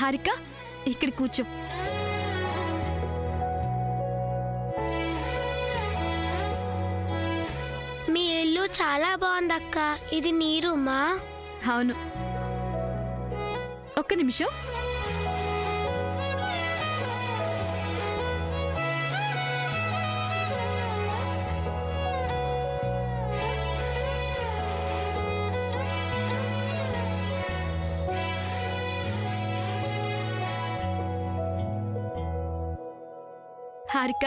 హారిక ఇక్కడ కూర్చో. మీ ఇల్లు చాలా బాగుందక్క. ఇది నీ రూమా? అవును. ఒక్క నిమిషం. హారిక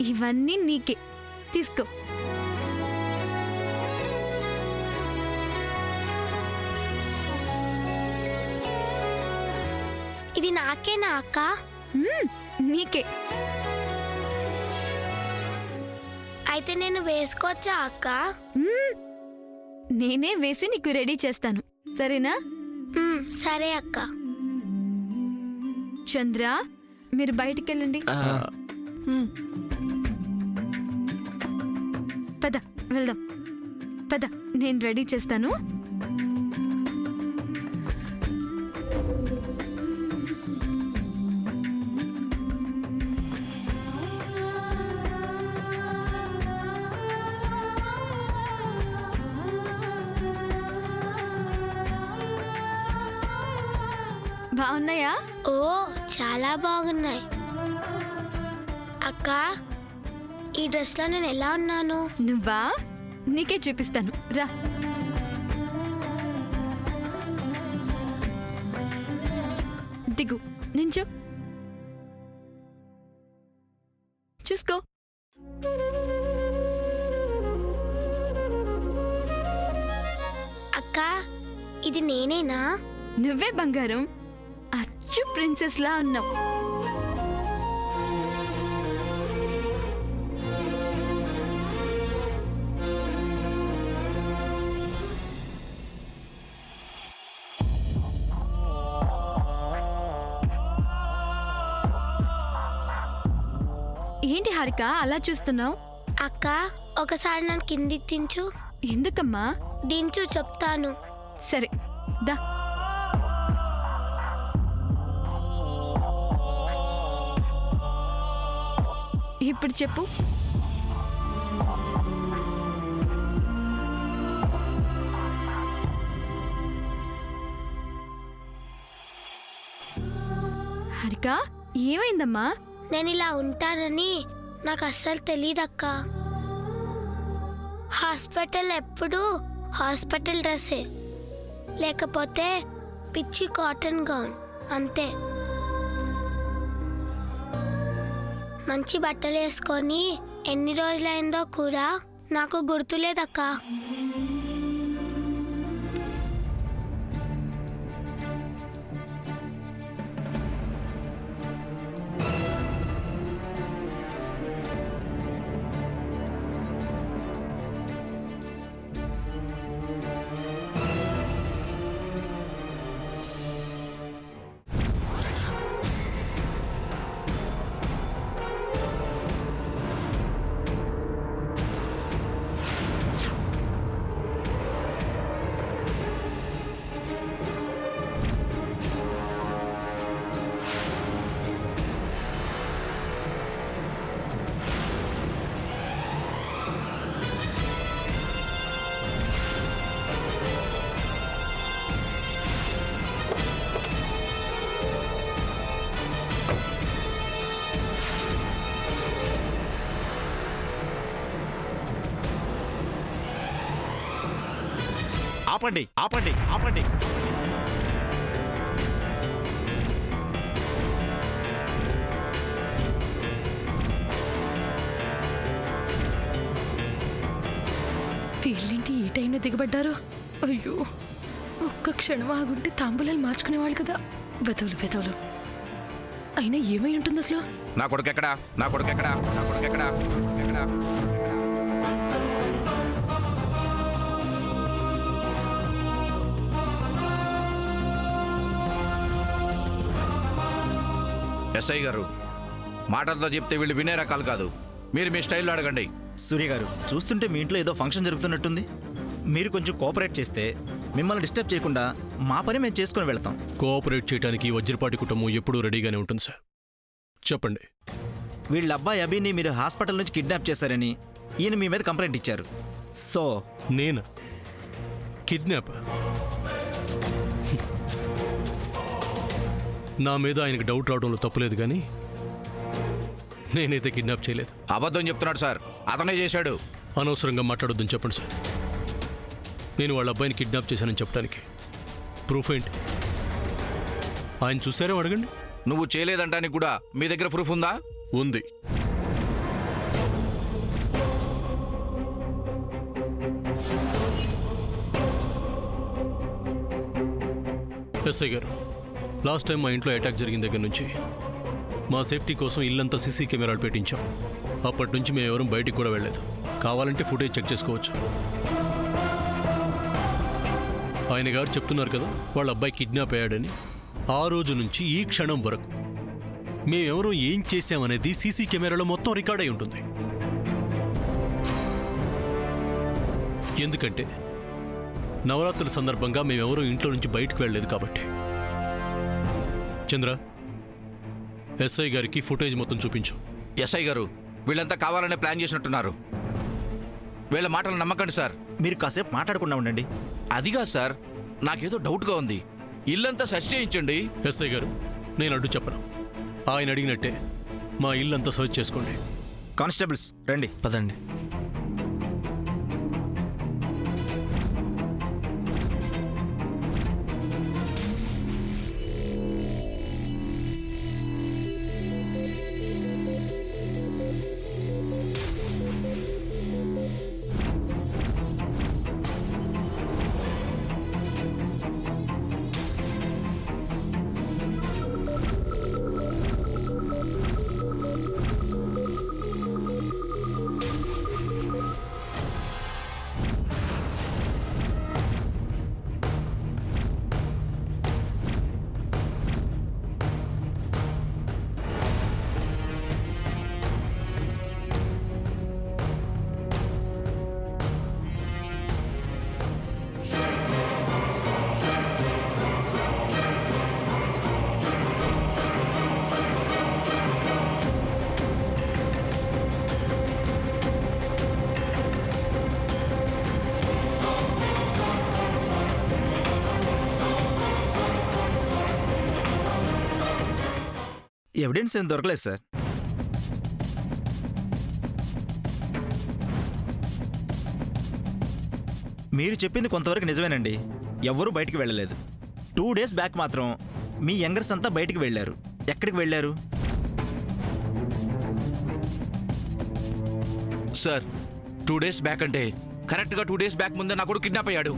ఇవన్నీ నీకే, తీసుకో. ఇది నాకేనా అక్క? నీకే. అయితే నేను వేసుకోవచ్చా అక్క? నేనే వేసి నీకు రెడీ చేస్తాను, సరేనా? సరే అక్క. చంద్ర, మీరు బయటికెళ్ళండి. పద వెళ్దాం. పద, నేను రెడీ చేస్తాను. బాగున్నాయా? ఓ, చాలా బాగున్నాయి అక్క. ఈ డ్రెస్లో నేను ఎలా ఉన్నాను? నువ్వా? నీకే చూపిస్తాను, రా. దిగు, నించో, చూసుకో. అక్క, ఇది నేనేనా? నువ్వే బంగారం, అచ్చు ప్రిన్సెస్ లా ఉన్నావు. ఏంటి హారిక అలా చూస్తున్నావు? అక్క, ఒకసారి నన్ను కిందికి దించు. ఎందుకమ్మా? దించు, చెప్తాను. సరే, దా. ఇప్పుడు చెప్పు. హారిక, ఏమైందమ్మా? నేను ఇలా ఉంటానని నాకు అస్సలు తెలియదక్క. హాస్పిటల్ ఎప్పుడు హాస్పిటల్ డ్రెస్సే, లేకపోతే పిచ్చి కాటన్ గౌన్, అంతే. మంచి బట్టలు వేసుకొని ఎన్ని రోజులైందో కూడా నాకు గుర్తులేదక్క. ఆపండి, ఆపండి, ఆపండి. వీళ్ళేంటి ఈ టైంలో దిగబడ్డారు? అయ్యో, ఒక్క క్షణం ఆగుంటే తాంబూలాలు మార్చుకునేవాళ్ళు కదా. వెతవులు వెతవులు. అయినా ఏమై ఉంటుంది అసలు? నా కొడుకు ఎక్కడా? నా కొడుకు ఎక్కడా? నా కొడుకు ఎక్కడా? ఎక్కడా? ఎస్ఐ గారు, మాటలతో చెప్తే వీళ్ళు వినే రకాలు కాదు. మీరు మీ స్టైల్లో అడగండి. సూర్య గారు, చూస్తుంటే మీ ఇంట్లో ఏదో ఫంక్షన్ జరుగుతున్నట్టుంది. మీరు కొంచెం కోఆపరేట్ చేస్తే మిమ్మల్ని డిస్టర్బ్ చేయకుండా మా పని మేము చేసుకుని వెళ్తాం. కోఆపరేట్ చేయడానికి వజ్రపాటి కుటుంబం ఎప్పుడూ రెడీగానే ఉంటుంది సార్. చెప్పండి. వీళ్ళ అబ్బాయి అభిని మీరు హాస్పిటల్ నుంచి కిడ్నాప్ చేశారని ఈయన మీ మీద కంప్లైంట్ ఇచ్చారు. సో నేను కిడ్నాప్? నా మీద ఆయనకు డౌట్ రావడంలో తప్పులేదు, కానీ నేనైతే కిడ్నాప్ చేయలేదు. అబద్ధం చెప్తున్నాడు సార్, అతనే చేశాడు. అనవసరంగా మాట్లాడొద్దని చెప్పండి సార్. నేను వాళ్ళ అబ్బాయిని కిడ్నాప్ చేశానని చెప్పడానికి ప్రూఫ్ ఏంటి? ఆయన చూసారో అడగండి. నువ్వు చేయలేదంటానికి కూడా మీ దగ్గర ప్రూఫ్ ఉందా? ఉంది. ఎస్ఐ గారు, లాస్ట్ టైం మా ఇంట్లో అటాక్ జరిగిన దగ్గర నుంచి మా సేఫ్టీ కోసం ఇల్లంతా సీసీ కెమెరాలు పెట్టించాం. అప్పటి నుంచి మేము ఎవరూ బయటికి కూడా వెళ్ళలేదు. కావాలంటే ఫుటేజ్ చెక్ చేసుకోవచ్చు. ఆయన గారు చెప్తున్నారు కదా వాళ్ళ అబ్బాయి కిడ్నాప్ అయ్యాడని. ఆ రోజు నుంచి ఈ క్షణం వరకు మేమెవరూ ఏం చేశామనేది సీసీ కెమెరాలో మొత్తం రికార్డ్ అయి ఉంటుంది. ఎందుకంటే నవరాత్రుల సందర్భంగా మేమెవరూ ఇంట్లో నుంచి బయటకు వెళ్ళలేదు కాబట్టి. చంద్ర, ఎస్ఐ గారికి ఫుటేజ్ మొత్తం చూపించు. ఎస్ఐ గారు, వీళ్ళంతా కావాలనే ప్లాన్ చేసినట్టున్నారు. వీళ్ళ మాటలు నమ్మకండి సార్. మీరు కాసేపు మాట్లాడకుండా ఉండండి. అదిగా సార్, నాకేదో డౌట్గా ఉంది. ఇల్లంతా సెర్చ్ చేయించండి. ఎస్ఐ గారు, నేను అడ్డు చెప్పను. ఆయన అడిగినట్టే మా ఇల్లంతా సర్చ్ చేసుకోండి. కానిస్టేబుల్స్ రండి. పదండి. ఎవిడెన్స్ ఏం దొరకలేదు సార్. మీరు చెప్పింది కొంతవరకు నిజమేనండి. ఎవ్వరూ బయటికి వెళ్ళలేదు. 2 days బ్యాక్ మాత్రం మీ యంగర్స్ అంతా బయటికి వెళ్ళారు. ఎక్కడికి వెళ్ళారు? సార్, 2 days బ్యాక్ అంటే కరెక్ట్గా 2 days బ్యాక్ ముందే నా కొడుకు కిడ్నాప్ అయ్యాడు.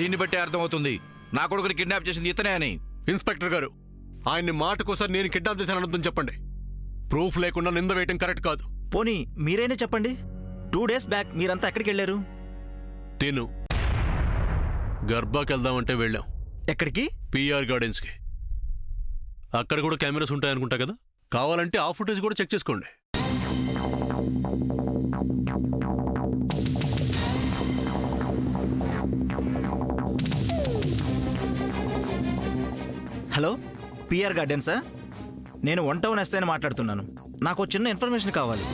దీన్ని బట్టి అర్థమవుతుంది నా కొడుకుని కిడ్నాప్ చేసింది ఇతనే అని. ఇన్స్పెక్టర్ గారు, ఆయన్ని మాటకోసారి నేను కిడ్నాప్ చేశాను అనొద్దని చెప్పండి. ప్రూఫ్ లేకుండా నింద వేయటం కరెక్ట్ కాదు. పోనీ మీరైనా చెప్పండి. 2 days బ్యాక్ మీరంతా ఎక్కడికి వెళ్ళారు? తిను గర్భాకి వెళ్దామంటే వెళ్ళాం. ఎక్కడికి? పిఆర్ గార్డెన్స్కి. అక్కడ కూడా కెమెరాస్ ఉంటాయనుకుంటా కదా. కావాలంటే ఆ ఫుటేజ్ కూడా చెక్ చేసుకోండి. హలో, పిఆర్ గార్డెన్సా? నేను 1 town ఎస్ఐని మాట్లాడుతున్నాను. నాకు చిన్న ఇన్ఫర్మేషన్ కావాలి.